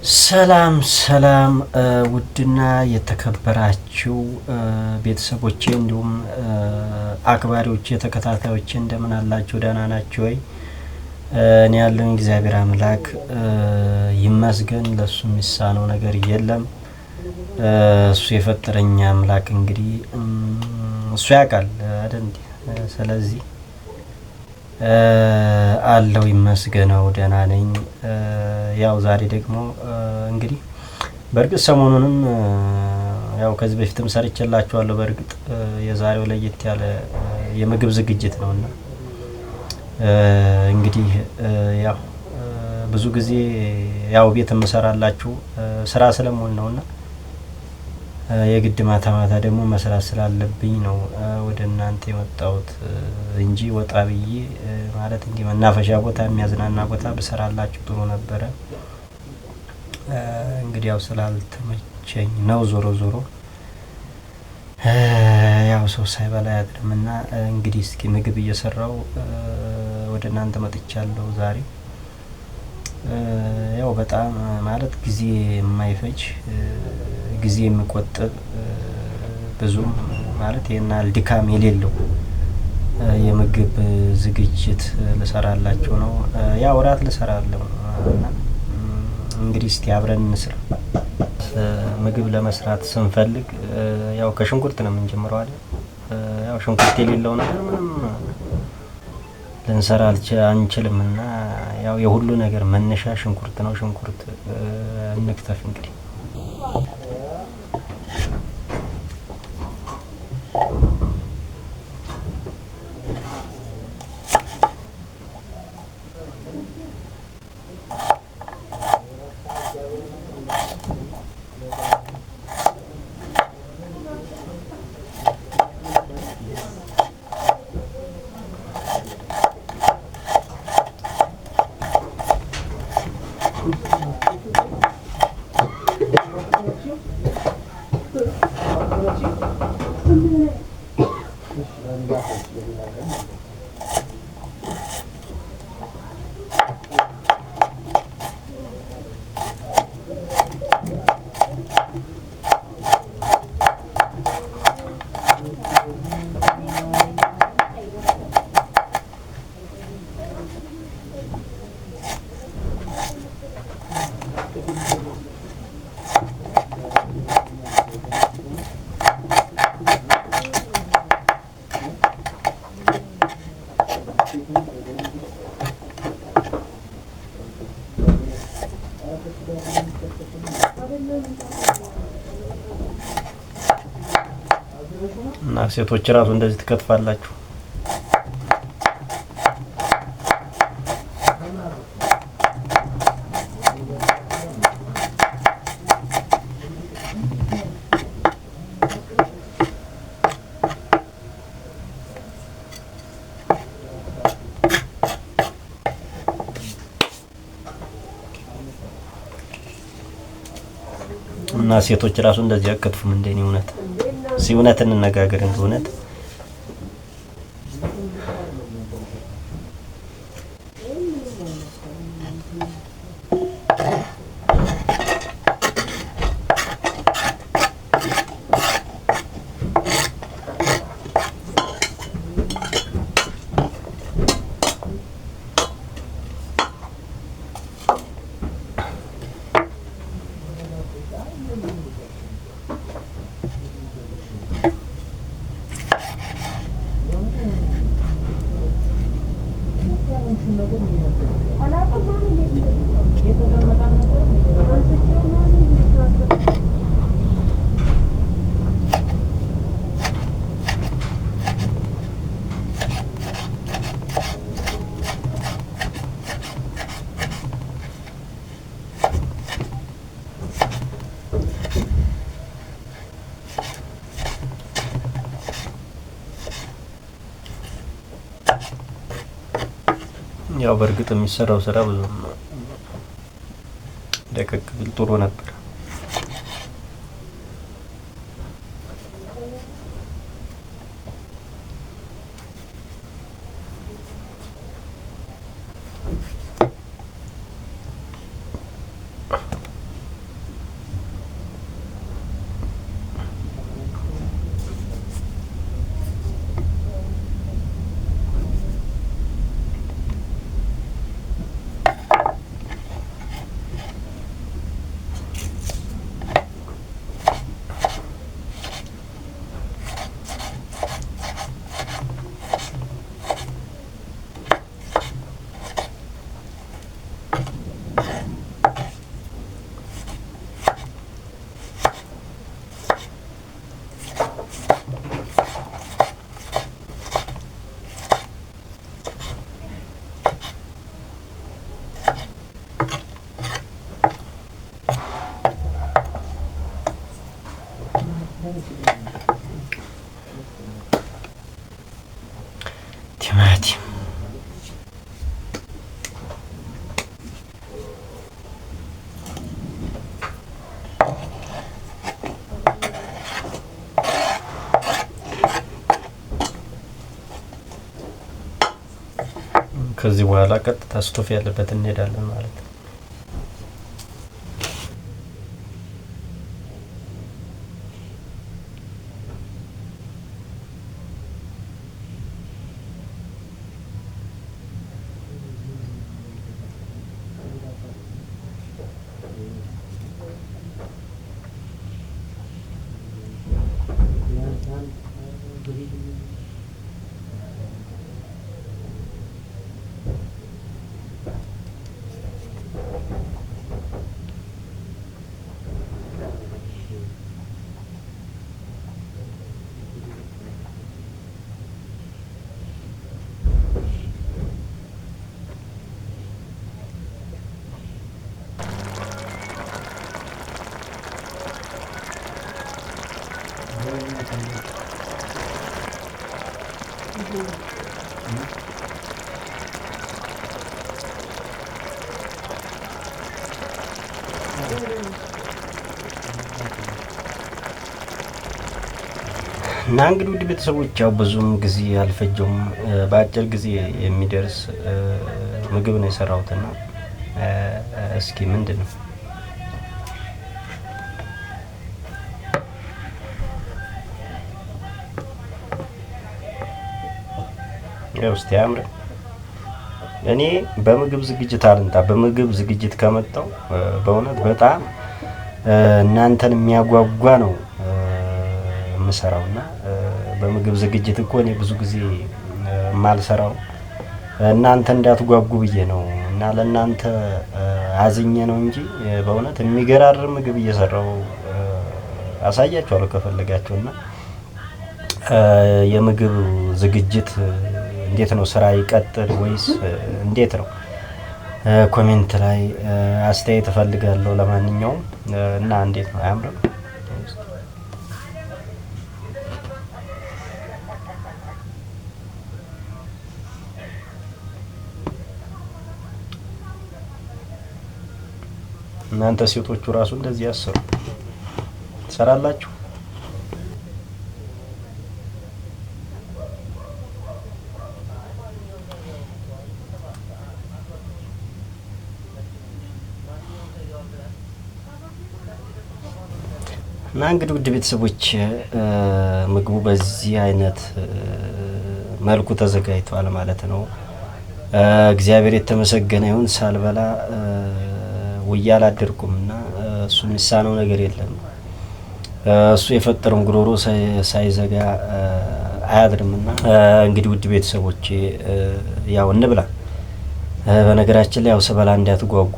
ሰላም ሰላም ውድና የተከበራችሁ ቤተሰቦቼ እንዲሁም አክባሪዎቼ ተከታታዮቼ እንደምን አላችሁ? ደህና ናችሁ ወይ? እኔ ያለኝ እግዚአብሔር አምላክ ይመስገን። ለሱ የሚሳነው ነገር የለም። እሱ የፈጠረኝ አምላክ እንግዲህ እሱ ያውቃል አይደል? ስለዚህ አለው ይመስገነው ደህና ነኝ። ያው ዛሬ ደግሞ እንግዲህ በርግጥ ሰሞኑንም ያው ከዚህ በፊትም ሰርቼላችኋለሁ። በርግጥ የዛሬው ለየት ያለ የምግብ ዝግጅት ነውና እንግዲህ ያው ብዙ ጊዜ ያው ቤት የምሰራላችሁ ስራ ስለምሆን ነውና የግድ ማታ ማታ ደግሞ መስራት ስላለብኝ ነው ወደ እናንተ የመጣሁት እንጂ ወጣ ብዬ ማለት እንዲህ መናፈሻ ቦታ የሚያዝናና ቦታ ብሰራላችሁ ጥሩ ነበረ። እንግዲህ ያው ስላልተመቸኝ ነው። ዞሮ ዞሮ ያው ሰው ሳይበላ ያድርምና እንግዲህ እስኪ ምግብ እየሰራው ወደ እናንተ መጥቻለሁ ዛሬ። ያው በጣም ማለት ጊዜ የማይፈጅ ጊዜ የሚቆጥብ ብዙም ማለት የናል ድካም የሌለው የምግብ ዝግጅት ልሰራላችሁ ነው። ያው እራት ልሰራለሁ እና እንግዲህ እስቲ አብረን እንስራ። ምግብ ለመስራት ስንፈልግ ያው ከሽንኩርት ነው የምንጀምረው አይደል? ያው ሽንኩርት የሌለው ነገር ምንም ልንሰራ አንችልምና ያው የሁሉ ነገር መነሻ ሽንኩርት ነው። ሽንኩርት እንክተፍ እንግዲህ እና ሴቶች ራሱ እንደዚህ ትከትፋላችሁ። እና ሴቶች ራሱ እንደዚህ አከትፉም እንደኔ እውነት ሲውነት እንነጋገር እንደሆነ ያው በርግጥ የሚሰራው ስራ ብዙ ደቀቅ ቢል ጥሩ ነበር። ቲማቲም ከዚህ በኋላ ቀጥታ ስቶፍ ያለበት እንሄዳለን ማለት ነው። እና እንግዲህ ውድ ቤተሰቦች ያው ብዙም ጊዜ አልፈጀውም፣ በአጭር ጊዜ የሚደርስ ምግብ ነው የሰራሁትና እስኪ ምንድን ነው ያው እስቲ አምረ እኔ በምግብ ዝግጅት አልንጣ በምግብ ዝግጅት ከመጣው በእውነት በጣም እናንተን የሚያጓጓ ነው የምሰራውና በምግብ ዝግጅት እኮ እኔ ብዙ ጊዜ ማልሰራው እናንተ እንዳትጓጉ ብዬ ነው እና ለእናንተ አዝኜ ነው እንጂ በእውነት የሚገራርም ምግብ እየሰራው አሳያችኋለሁ ከፈለጋችሁና የምግብ ዝግጅት እንዴት ነው? ስራ ይቀጥል ወይስ እንዴት ነው? ኮሜንት ላይ አስተያየት እፈልጋለሁ። ለማንኛውም እና እንዴት ነው አያምርም? እናንተ ሴቶቹ ራሱ እንደዚህ ያሰሩ ትሰራላችሁ? እና እንግዲህ ውድ ቤተሰቦች ምግቡ በዚህ አይነት መልኩ ተዘጋጅቷል ማለት ነው። እግዚአብሔር የተመሰገነ ይሁን። ሳልበላ ውዬ አላደርኩምና እሱ የሚሳነው ነገር የለም። እሱ የፈጠረውን ጉሮሮ ሳይዘጋ አያድርምና እንግዲህ ውድ ቤተሰቦቼ ያው እንብላ። በነገራችን ላይ ያው ስበላ እንዳትጓጉ፣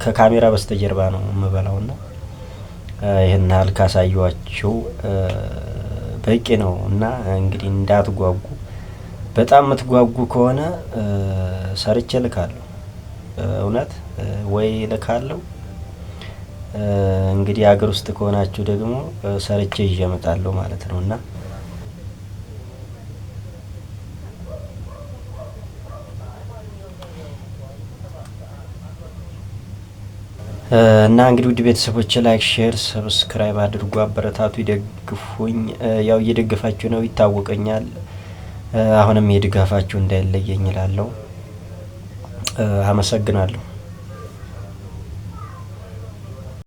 ከካሜራ በስተጀርባ ነው የምበላውና ይሄን ያህል ካሳየኋችሁ በቂ ነው እና እንግዲህ እንዳትጓጉ። በጣም የምትጓጉ ከሆነ ሰርቼ ልካለሁ፣ እውነት ወይ ልካለሁ። እንግዲህ ሀገር ውስጥ ከሆናችሁ ደግሞ ሰርቼ ይዤ እመጣለሁ ማለት ነው እና እንግዲህ ውድ ቤተሰቦች ላይክ፣ ሼር፣ ሰብስክራይብ አድርጉ፣ አበረታቱ፣ ይደግፉኝ። ያው እየደገፋችሁ ነው ይታወቀኛል። አሁንም የድጋፋችሁ እንዳይለየኝ እላለሁ። አመሰግናለሁ።